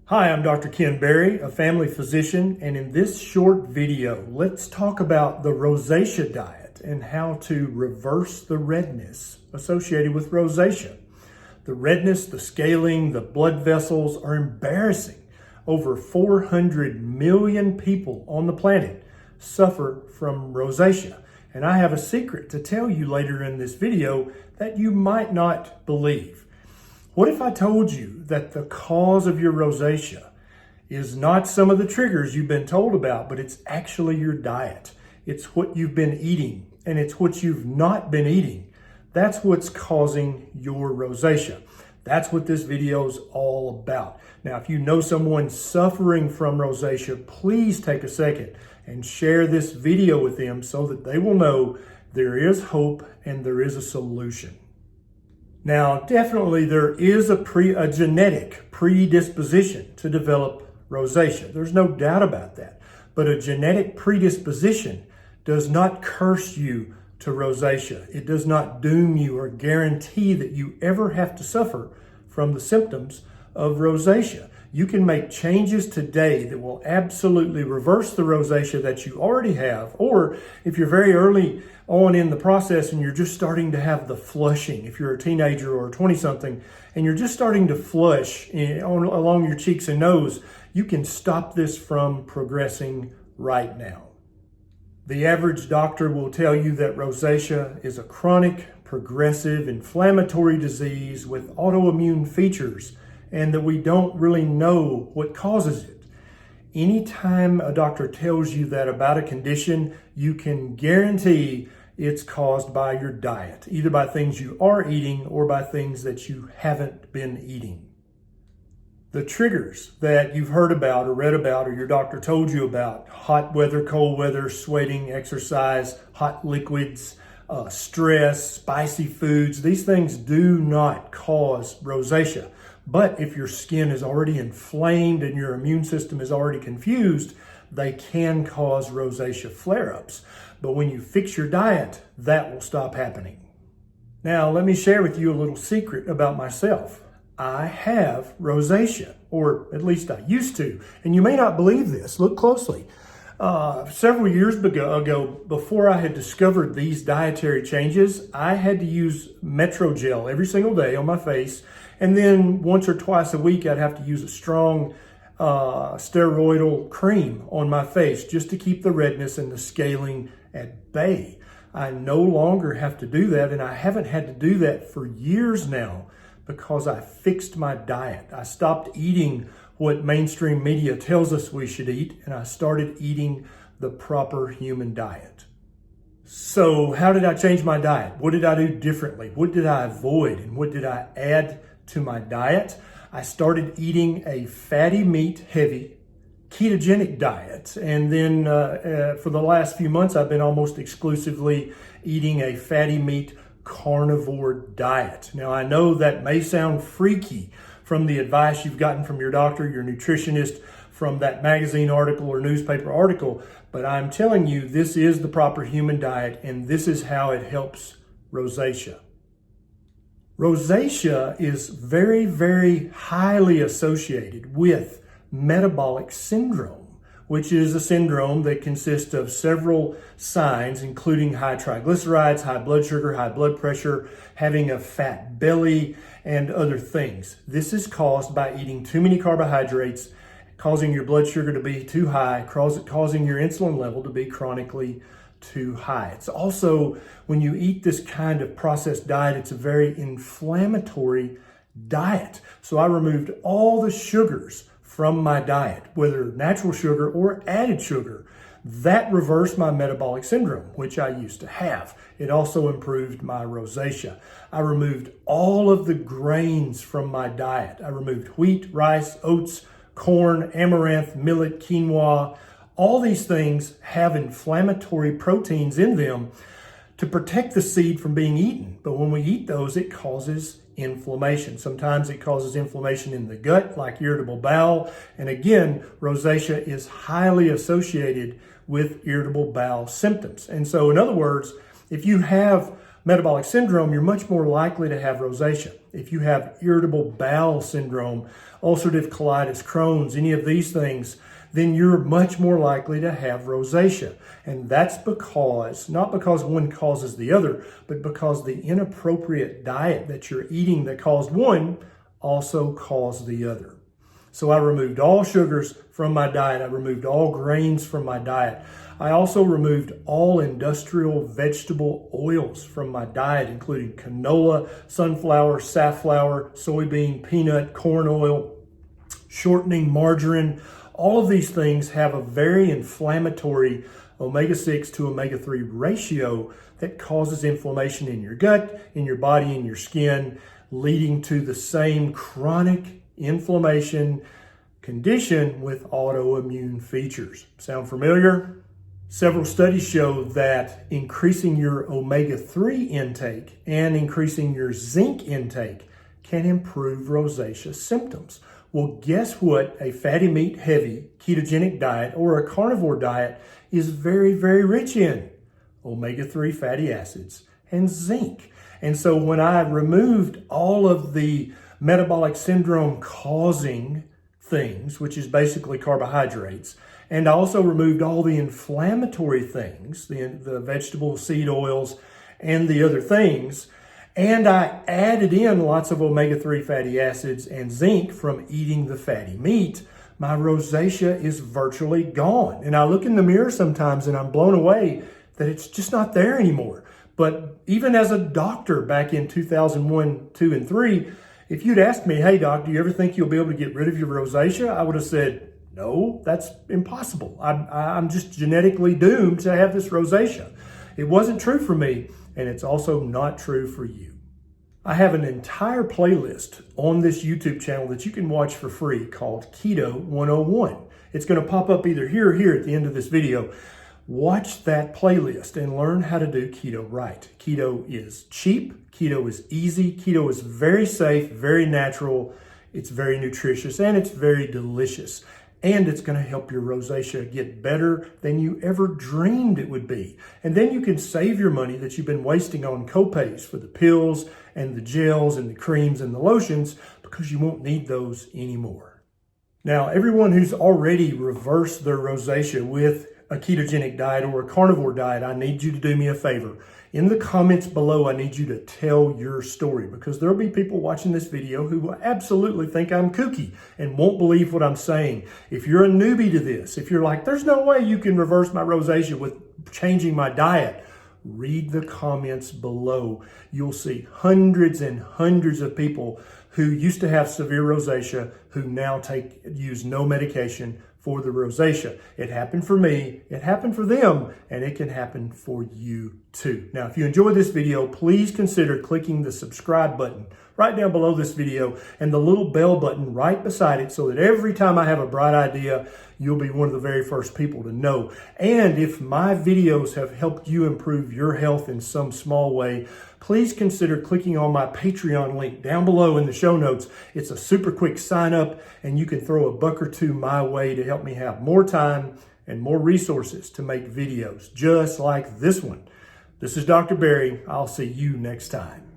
Hi, I'm Dr. Ken Berry, a family physician, and in this short video, let's talk about the rosacea diet and how to reverse the redness associated with rosacea. The redness, the scaling, the blood vessels are embarrassing. Over 400 million people on the planet suffer from rosacea. And I have a secret to tell you later in this video that you might not believe. What if I told you that the cause of your rosacea is not some of the triggers you've been told about, but it's actually your diet. It's what you've been eating, and it's what you've not been eating. That's what's causing your rosacea. That's what this video is all about. Now, if you know someone suffering from rosacea, please take a second and share this video with them so that they will know there is hope and there is a solution. Now, definitely there is a genetic predisposition to develop rosacea. There's no doubt about that. But a genetic predisposition does not curse you to rosacea. It does not doom you or guarantee that you ever have to suffer from the symptoms of rosacea. You can make changes today that will absolutely reverse the rosacea that you already have, or if you're very early on in the process and you're just starting to have the flushing, if you're a teenager or a 20-something, and you're just starting to flush along your cheeks and nose, you can stop this from progressing right now. The average doctor will tell you that rosacea is a chronic, progressive, inflammatory disease with autoimmune features, and that we don't really know what causes it. Anytime a doctor tells you that about a condition, you can guarantee it's caused by your diet, either by things you are eating or by things that you haven't been eating. The triggers that you've heard about or read about or your doctor told you about, hot weather, cold weather, sweating, exercise, hot liquids, stress, spicy foods, these things do not cause rosacea. But if your skin is already inflamed and your immune system is already confused, they can cause rosacea flare-ups. But when you fix your diet, that will stop happening. Now, let me share with you a little secret about myself. I have rosacea, or at least I used to. And you may not believe this. Look closely. Several years ago, before I had discovered these dietary changes, I had to use Metrogel every single day on my face. And then once or twice a week, I'd have to use a strong steroidal cream on my face just to keep the redness and the scaling at bay. I no longer have to do that, and I haven't had to do that for years now because I fixed my diet. I stopped eating what mainstream media tells us we should eat, and I started eating the proper human diet. So how did I change my diet? What did I do differently? What did I avoid, and what did I add to my diet? I started eating a fatty meat heavy ketogenic diet. And then for the last few months, I've been almost exclusively eating a fatty meat carnivore diet. Now, I know that may sound freaky from the advice you've gotten from your doctor, your nutritionist, from that magazine article or newspaper article, but I'm telling you, this is the proper human diet, and this is how it helps rosacea. Rosacea is very, very highly associated with metabolic syndrome, which is a syndrome that consists of several signs, including high triglycerides, high blood sugar, high blood pressure, having a fat belly, and other things. This is caused by eating too many carbohydrates, causing your blood sugar to be too high, causing your insulin level to be chronically too high. It's also, when you eat this kind of processed diet, it's a very inflammatory diet. So I removed all the sugars from my diet, whether natural sugar or added sugar. That reversed my metabolic syndrome, which I used to have. It also improved my rosacea. I removed all of the grains from my diet. I removed wheat, rice, oats, corn, amaranth, millet, quinoa. All these things have inflammatory proteins in them to protect the seed from being eaten. But when we eat those, it causes inflammation. Sometimes it causes inflammation in the gut, like irritable bowel. And again, rosacea is highly associated with irritable bowel symptoms. And so, in other words, if you have metabolic syndrome, you're much more likely to have rosacea. If you have irritable bowel syndrome, ulcerative colitis, Crohn's, any of these things, then you're much more likely to have rosacea. And that's because, not because one causes the other, but because the inappropriate diet that you're eating that caused one also caused the other. So I removed all sugars from my diet. I removed all grains from my diet. I also removed all industrial vegetable oils from my diet, including canola, sunflower, safflower, soybean, peanut, corn oil, shortening, margarine. All of these things have a very inflammatory omega-6 to omega-3 ratio that causes inflammation in your gut, in your body, in your skin, leading to the same chronic inflammation condition with autoimmune features. Sound familiar? Several studies show that increasing your omega-3 intake and increasing your zinc intake can improve rosacea symptoms. Well, guess what? A fatty meat heavy ketogenic diet or a carnivore diet is very, very rich in omega-3 fatty acids and zinc. And so when I removed all of the metabolic syndrome causing things, which is basically carbohydrates, and I also removed all the inflammatory things, the vegetable seed oils and the other things, and I added in lots of omega-3 fatty acids and zinc from eating the fatty meat, my rosacea is virtually gone. And I look in the mirror sometimes and I'm blown away that it's just not there anymore. But even as a doctor back in 2001, 2, and 3, if you'd asked me, hey doc, do you ever think you'll be able to get rid of your rosacea? I would have said, no, that's impossible. I'm just genetically doomed to have this rosacea. It wasn't true for me, and it's also not true for you. I have an entire playlist on this YouTube channel that you can watch for free called Keto 101. It's going to pop up either here or here at the end of this video. Watch that playlist and learn how to do keto right. Keto is cheap, keto is easy, keto is very safe, very natural, it's very nutritious, and it's very delicious. And it's going to help your rosacea get better than you ever dreamed it would be. And then you can save your money that you've been wasting on copays for the pills and the gels and the creams and the lotions because you won't need those anymore. Now, everyone who's already reversed their rosacea with a ketogenic diet or a carnivore diet, I need you to do me a favor. In the comments below, I need you to tell your story because there'll be people watching this video who will absolutely think I'm kooky and won't believe what I'm saying. If you're a newbie to this, if you're like, there's no way you can reverse my rosacea with changing my diet, read the comments below. You'll see hundreds and hundreds of people who used to have severe rosacea who now use no medication for the rosacea. It happened for me, it happened for them, and it can happen for you too. Now, if you enjoyed this video, please consider clicking the subscribe button right down below this video and the little bell button right beside it so that every time I have a bright idea, you'll be one of the very first people to know. And if my videos have helped you improve your health in some small way, please consider clicking on my Patreon link down below in the show notes. It's a super quick sign up and you can throw a buck or two my way to help me have more time and more resources to make videos just like this one. This is Dr. Barry. I'll see you next time.